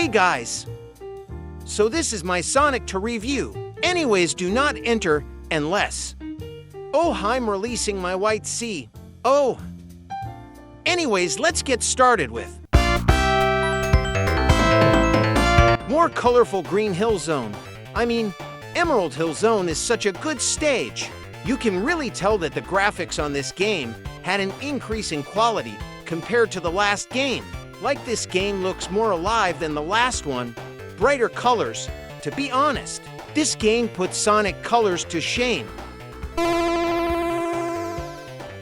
Hey guys! So this is my Sonic to review. Anyways, do not enter unless... Oh, I'm releasing my white sea. Oh! Anyways, let's get started with... More colorful Green Hill Zone. Emerald Hill Zone is such a good stage. You can really tell that the graphics on this game had an increase in quality compared to the last game. Like this game looks more alive than the last one. Brighter colors. To be honest, this game puts Sonic colors to shame.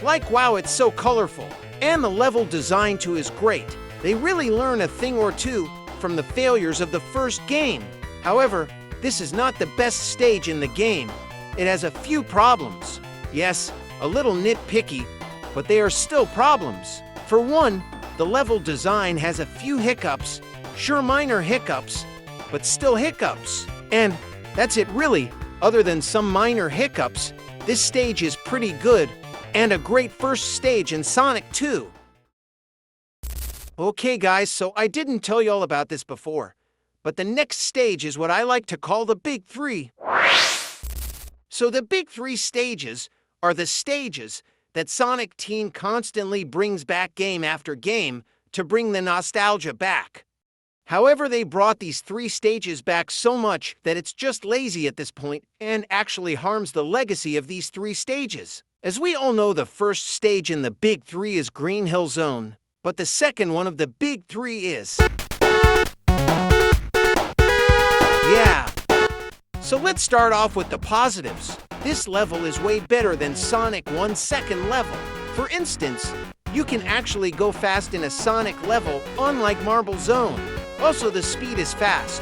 Like, wow, it's so colorful. And the level design too is great. They really learn a thing or two from the failures of the first game. However, this is not the best stage in the game. It has a few problems. Yes, a little nitpicky, but they are still problems. For one, the level design has a few hiccups. Sure, minor hiccups, but still hiccups. And that's it really. Other than some minor hiccups, this stage is pretty good and a great first stage in Sonic 2. Okay guys, so I didn't tell y'all about this before, but the next stage is what I like to call the Big Three. So the Big Three stages are the stages that Sonic Team constantly brings back game after game to bring the nostalgia back. However, they brought these three stages back so much that it's just lazy at this point and actually harms the legacy of these three stages. As we all know, the first stage in the Big Three is Green Hill Zone, but the second one of the Big Three is... Yeah! So let's start off with the positives. This level is way better than Sonic 1's second level. For instance, you can actually go fast in a Sonic level, unlike Marble Zone. Also, the speed is fast.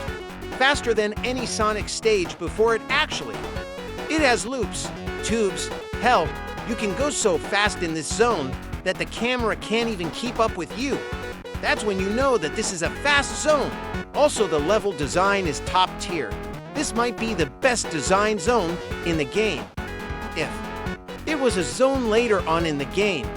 Faster than any Sonic stage before it actually. It has loops, tubes, hell, you can go so fast in this zone that the camera can't even keep up with you. That's when you know that this is a fast zone. Also, the level design is top tier. This might be the best design zone in the game. If it was a zone later on in the game,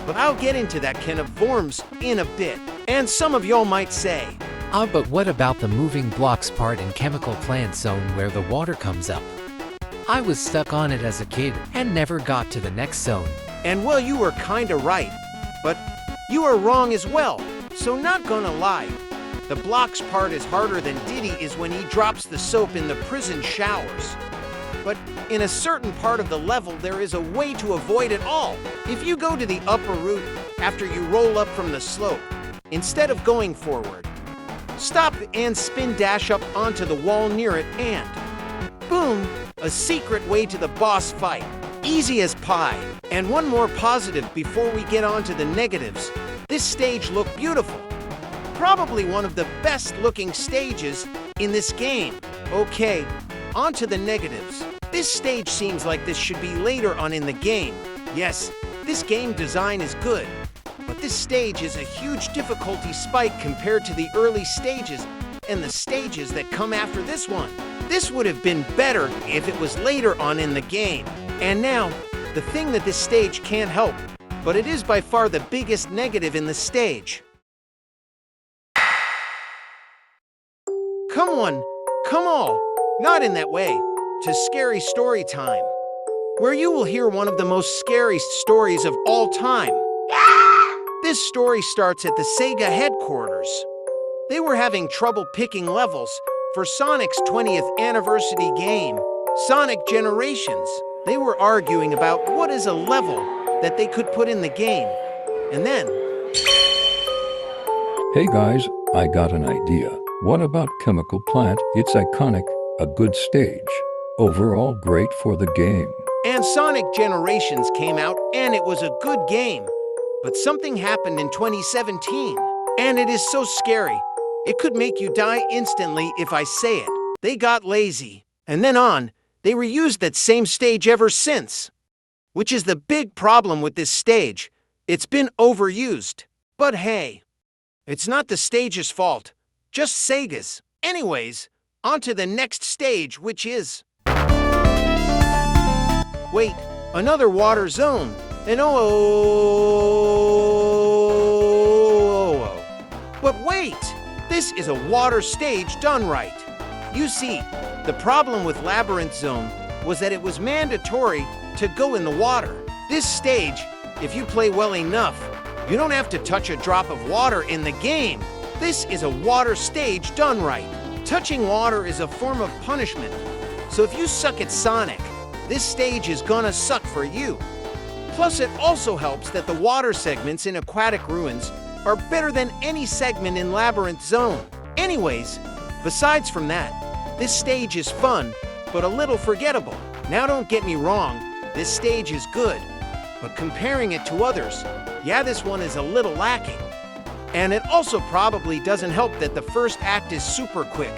but I'll get into that can of worms in a bit. And some of y'all might say, but what about the moving blocks part in Chemical Plant Zone where the water comes up? I was stuck on it as a kid and never got to the next zone. And well, you were kinda right, but you are wrong as well, so not gonna lie. The blocks part is harder than Diddy is when he drops the soap in the prison showers. But in a certain part of the level, there is a way to avoid it all. If you go to the upper route after you roll up from the slope, instead of going forward, stop and spin dash up onto the wall near it and boom, a secret way to the boss fight. Easy as pie. And one more positive before we get on to the negatives. This stage looked beautiful. Probably one of the best looking stages in this game. Okay, on to the negatives. This stage seems like this should be later on in the game. Yes, this game design is good, but this stage is a huge difficulty spike compared to the early stages and the stages that come after this one. This would have been better if it was later on in the game. And now, the thing that this stage can't help, but it is by far the biggest negative in the stage. Come on, not in that way, to Scary Story Time, where you will hear one of the most scariest stories of all time. This story starts at the Sega headquarters. They were having trouble picking levels for Sonic's 20th anniversary game, Sonic Generations. They were arguing about what is a level that they could put in the game. And then... Hey guys, I got an idea. What about Chemical Plant? It's iconic, a good stage. Overall great for the game. And Sonic Generations came out and it was a good game. But something happened in 2017. And it is so scary. It could make you die instantly if I say it. They got lazy. And then on, they reused that same stage ever since. Which is the big problem with this stage. It's been overused. But hey, it's not the stage's fault. Just Sega's. Anyways, on to the next stage, which is... Wait, another water zone. And But wait! This is a water stage done right. You see, the problem with Labyrinth Zone was that it was mandatory to go in the water. This stage, if you play well enough, you don't have to touch a drop of water in the game. This is a water stage done right. Touching water is a form of punishment. So if you suck at Sonic, this stage is gonna suck for you. Plus, it also helps that the water segments in Aquatic Ruins are better than any segment in Labyrinth Zone. Anyways, besides from that, this stage is fun, but a little forgettable. Now don't get me wrong, this stage is good, but comparing it to others, yeah, this one is a little lacking. And it also probably doesn't help that the first act is super quick,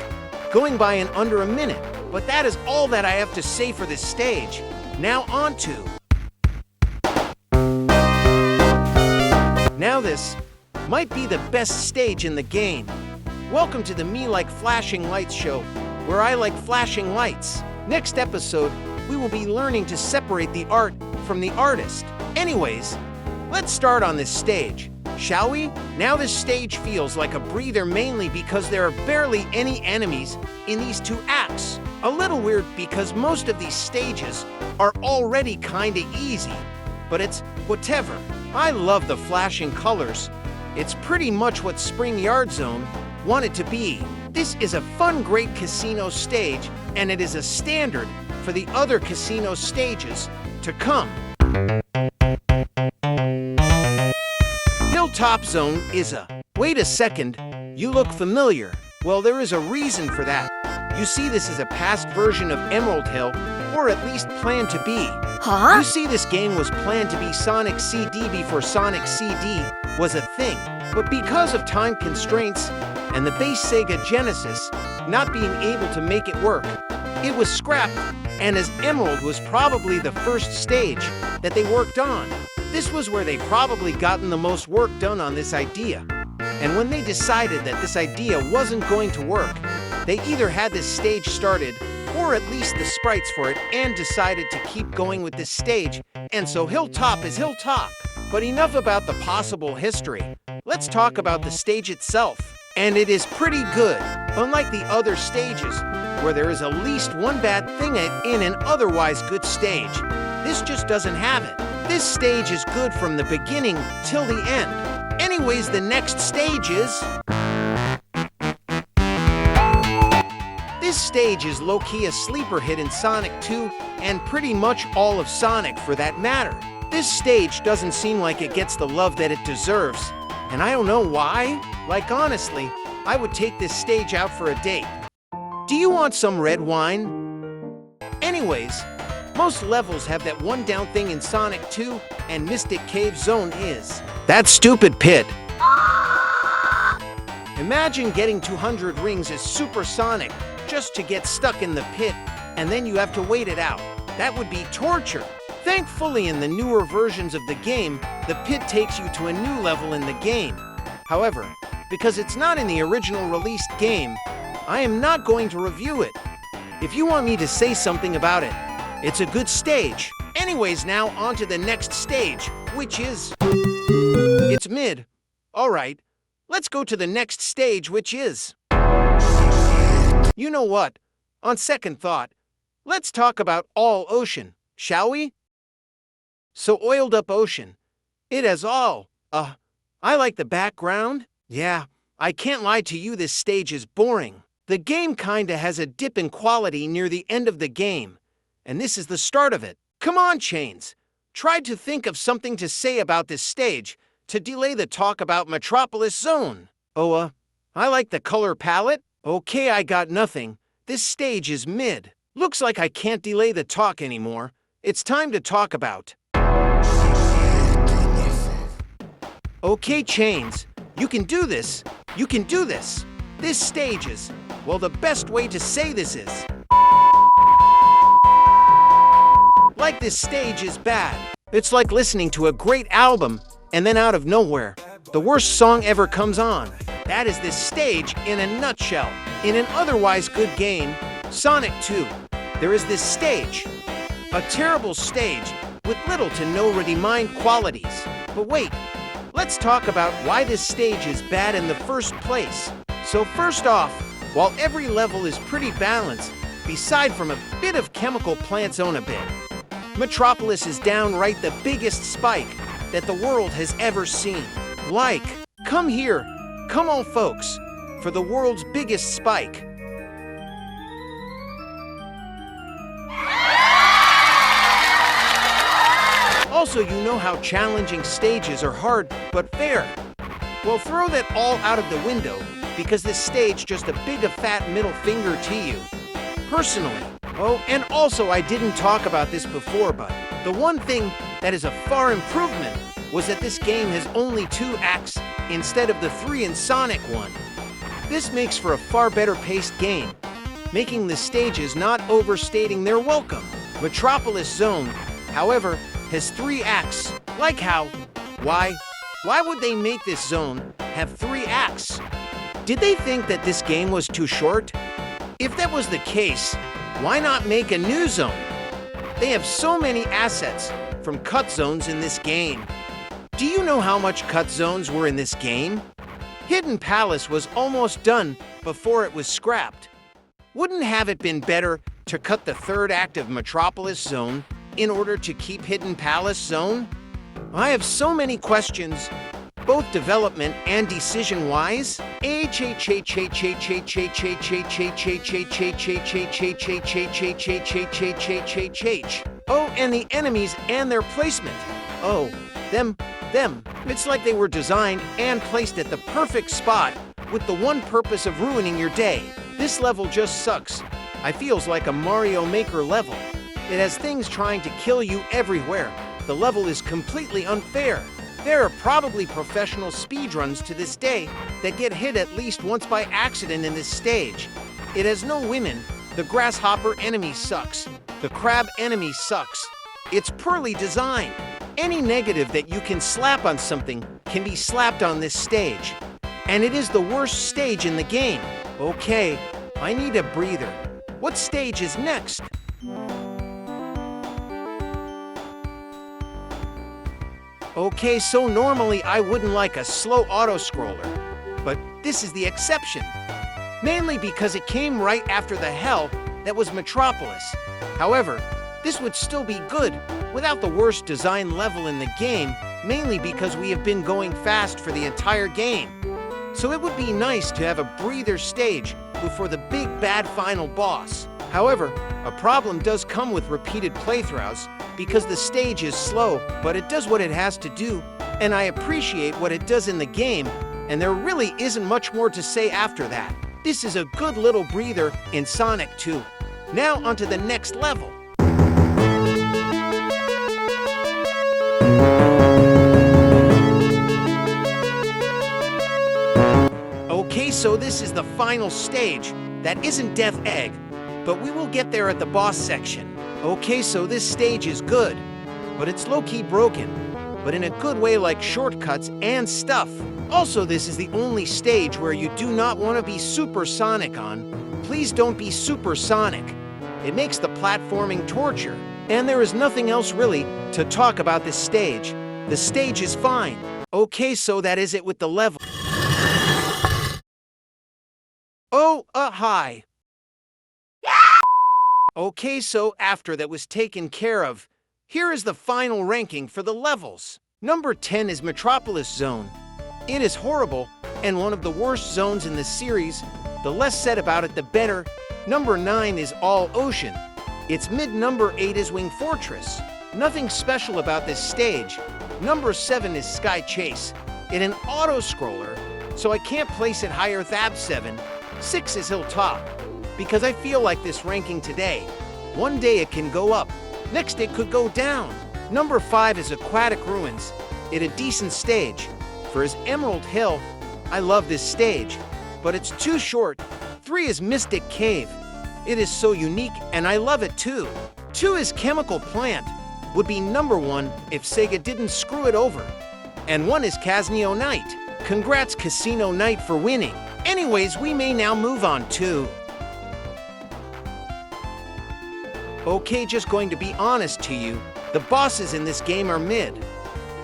going by in under a minute. But that is all that I have to say for this stage. Now on to... Now this might be the best stage in the game. Welcome to the Me Like Flashing Lights show, where I like flashing lights. Next episode, we will be learning to separate the art from the artist. Anyways, let's start on this stage, shall we? Now this stage feels like a breather mainly because there are barely any enemies in these two acts. A little weird because most of these stages are already kinda easy, but it's whatever. I love the flashing colors. It's pretty much what Spring Yard Zone wanted to be. This is a fun, great casino stage, and it is a standard for the other casino stages to come. Hilltop Zone is a... Wait a second, you look familiar. Well, there is a reason for that. You see, this is a past version of Emerald Hill, or at least planned to be. Huh? You see, this game was planned to be Sonic CD before Sonic CD was a thing. But because of time constraints and the base Sega Genesis not being able to make it work, it was scrapped, and as Emerald was probably the first stage that they worked on. This was where they probably gotten the most work done on this idea. And when they decided that this idea wasn't going to work, they either had this stage started, or at least the sprites for it, and decided to keep going with this stage, and so Hilltop is Hilltop. But enough about the possible history. Let's talk about the stage itself. And it is pretty good, unlike the other stages, where there is at least one bad thing in an otherwise good stage. This just doesn't have it. This stage is good from the beginning till the end. Anyways, the next stage is... This stage is low-key a sleeper hit in Sonic 2, and pretty much all of Sonic for that matter. This stage doesn't seem like it gets the love that it deserves, and I don't know why. Like honestly, I would take this stage out for a date. Do you want some red wine? Anyways, most levels have that one down thing in Sonic 2, and Mystic Cave Zone is that stupid pit. Imagine getting 200 rings as supersonic just to get stuck in the pit, and then you have to wait it out. That would be torture. Thankfully, in the newer versions of the game, the pit takes you to a new level in the game. However, because it's not in the original released game, I am not going to review it. If you want me to say something about it, it's a good stage. Anyways, now on to the next stage, which is... It's mid. Alright, let's go to the next stage, which is... You know what? On second thought, let's talk about All Ocean, shall we? So Oiled Up Ocean. It has all. I like the background. Yeah, I can't lie to you, this stage is boring. The game kinda has a dip in quality near the end of the game, and this is the start of it. Come on, Chains. Try to think of something to say about this stage to delay the talk about Metropolis Zone. Oh, I like the color palette. Okay, I got nothing. This stage is mid. Looks like I can't delay the talk anymore. It's time to talk about... Okay, Chains. You can do this. You can do this. This stage is... Well, the best way to say this is... Like this stage is bad. It's like listening to a great album, and then out of nowhere, the worst song ever comes on. That is this stage in a nutshell. In an otherwise good game, Sonic 2, there is this stage. A terrible stage with little to no redeemed qualities. But wait, let's talk about why this stage is bad in the first place. So first off, while every level is pretty balanced, beside from a bit of chemical plant zone a bit, Metropolis is downright the biggest spike that the world has ever seen. Like, come here, come on folks, for the world's biggest spike. Also, you know how challenging stages are hard but fair. Well, throw that all out of the window because this stage just a big a fat middle finger to you. Personally. Oh, and also I didn't talk about this before, but the one thing that is a far improvement was that this game has only 2 acts instead of the 3 in Sonic 1. This makes for a far better paced game, making the stages not overstating their welcome. Metropolis Zone, however, has 3 acts. Like how? Why would they make this zone have 3 acts? Did they think that this game was too short? If that was the case, why not make a new zone? They have so many assets from cut zones in this game. Do you know how much cut zones were in this game? Hidden Palace was almost done before it was scrapped. Wouldn't have it been better to cut the 3rd act of Metropolis Zone in order to keep Hidden Palace Zone? I have so many questions, both development and decision-wise. Oh, and the enemies and their placement. Oh, them. It's like they were designed and placed at the perfect spot with the one purpose of ruining your day. This level just sucks. I feels like a Mario Maker level. It has things trying to kill you everywhere. The level is completely unfair. There are probably professional speedruns to this day that get hit at least once by accident in this stage. It has no women. The grasshopper enemy sucks. The crab enemy sucks. It's poorly designed. Any negative that you can slap on something can be slapped on this stage. And it is the worst stage in the game. Okay, I need a breather. What stage is next? Okay, so normally I wouldn't like a slow auto-scroller, but this is the exception. Mainly because it came right after the hell that was Metropolis. However, this would still be good without the worst design level in the game, mainly because we have been going fast for the entire game. So it would be nice to have a breather stage before the big bad final boss. However, a problem does come with repeated playthroughs because the stage is slow, but it does what it has to do, and I appreciate what it does in the game, and there really isn't much more to say after that. This is a good little breather in Sonic 2. Now onto the next level. Okay, so this is the final stage. That isn't Death Egg, but we will get there at the boss section. Okay, so this stage is good, but it's low-key broken, but in a good way like shortcuts and stuff. Also, this is the only stage where you do not want to be supersonic on. Please don't be supersonic. It makes the platforming torture. And there is nothing else really to talk about this stage. The stage is fine. Okay, so that is it with the level. Oh, hi. Okay, so after that was taken care of, here is the final ranking for the levels. Number 10 is Metropolis Zone. It is horrible and one of the worst zones in the series. The less said about it, the better. Number 9 is All Ocean. Its mid-number 8 is Wing Fortress. Nothing special about this stage. Number 7 is Sky Chase. It's an auto-scroller, so I can't place it higher than 7. 6 is Hilltop, because I feel like this ranking today. One day it can go up, next it could go down. Number 5 is Aquatic Ruins. It's a decent stage. For his Emerald Hill, I love this stage, but it's too short. 3 is Mystic Cave. It is so unique, and I love it too. 2 is Chemical Plant. Would be number 1 if Sega didn't screw it over. And 1 is Casino Night. Congrats Casino Night for winning. Anyways, we may now move on to... Okay, just going to be honest to you, the bosses in this game are mid.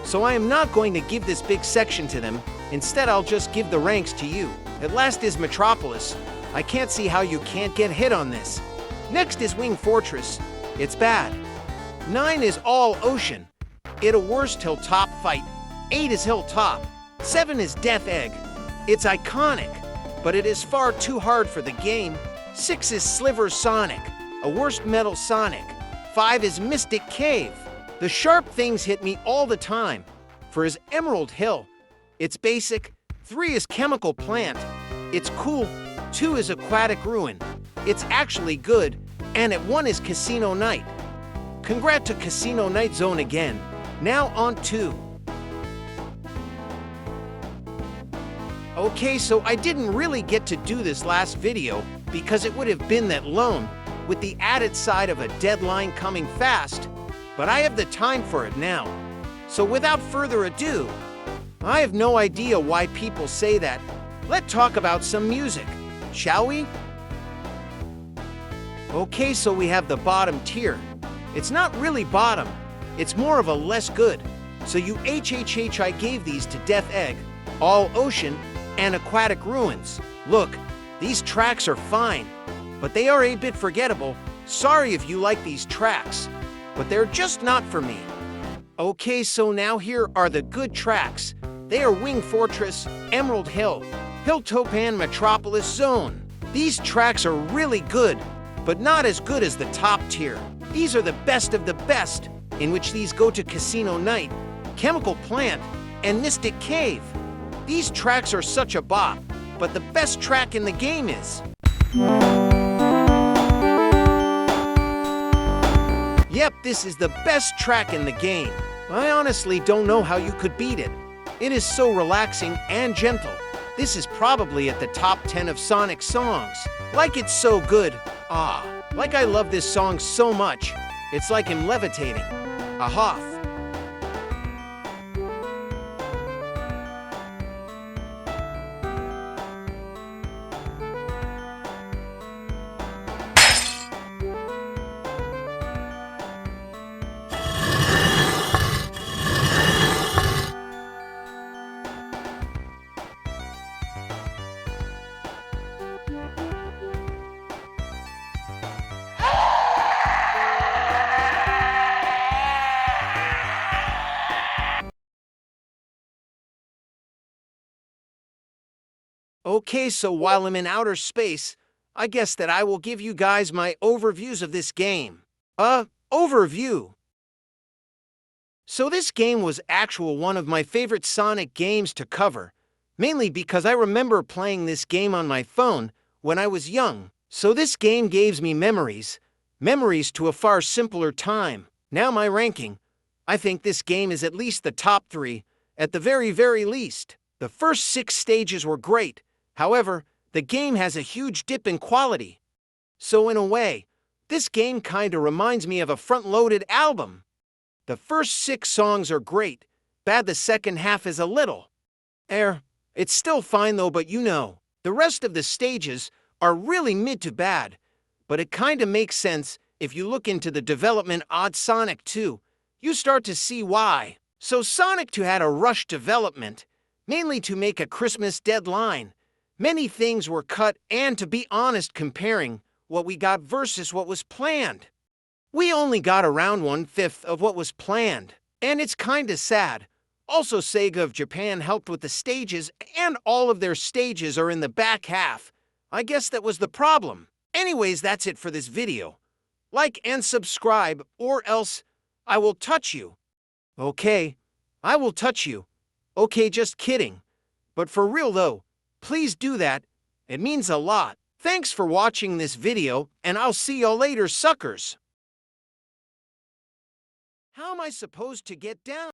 So I am not going to give this big section to them. Instead, I'll just give the ranks to you. At last is Metropolis. I can't see how you can't get hit on this. Next is Wing Fortress. It's bad. 9 is All Ocean. It a worst hilltop fight. 8 is Hilltop. 7 is Death Egg. It's iconic, but it is far too hard for the game. 6 is Sliver Sonic, a worst metal Sonic. 5 is Mystic Cave. The sharp things hit me all the time. For his Emerald Hill, it's basic. 3 is Chemical Plant. It's cool. 2 is Aquatic Ruin. It's actually good. And at 1 is Casino Night. Congrats to Casino Night Zone again. Now on 2. Okay, so I didn't really get to do this last video because it would have been that lone with the added side of a deadline coming fast, but I have the time for it now. So without further ado, I have no idea why people say that. Let's talk about some music, shall we? Okay, so we have the bottom tier. It's not really bottom, it's more of a less good. So you I gave these to Death Egg, All Ocean, and Aquatic Ruins. Look, these tracks are fine, but they are a bit forgettable. Sorry if you like these tracks, but they're just not for me. Okay, so now here are the good tracks. They are Wing Fortress, Emerald Hill, Hilltopan Metropolis Zone. These tracks are really good, but not as good as the top tier. These are the best of the best, in which these go to Casino Night, Chemical Plant, and Mystic Cave. These tracks are such a bop, but the best track in the game is... Yep, this is the best track in the game. I honestly don't know how you could beat it. It is so relaxing and gentle. This is probably at the top 10 of Sonic songs. Like it's so good. Like I love this song so much. It's like him levitating. A Hoth. Okay, so while I'm in outer space, I guess that I will give you guys my overviews of this game. Overview. So this game was one of my favorite Sonic games to cover, mainly because I remember playing this game on my phone when I was young. So this game gives me memories to a far simpler time. Now my ranking. I think this game is at least the top 3, at the very, very least. The first 6 stages were great. However, the game has a huge dip in quality. So in a way, this game kinda reminds me of a front-loaded album. The first 6 songs are great, bad the second half is a little. It's still fine though, but you know, the rest of the stages are really mid to bad. But it kinda makes sense if you look into the development of Sonic 2. You start to see why. So Sonic 2 had a rushed development, mainly to make a Christmas deadline. Many things were cut and, to be honest, comparing what we got versus what was planned, we only got around 1/5 of what was planned, and it's kinda sad. Also, Sega of Japan helped with the stages, and all of their stages are in the back half. I guess that was the problem. Anyways, that's it for this video. Like and subscribe, or else I will touch you. Okay, I will touch you. Okay, just kidding. But for real though, please do that. It means a lot. Thanks for watching this video, and I'll see y'all later, suckers. How am I supposed to get down?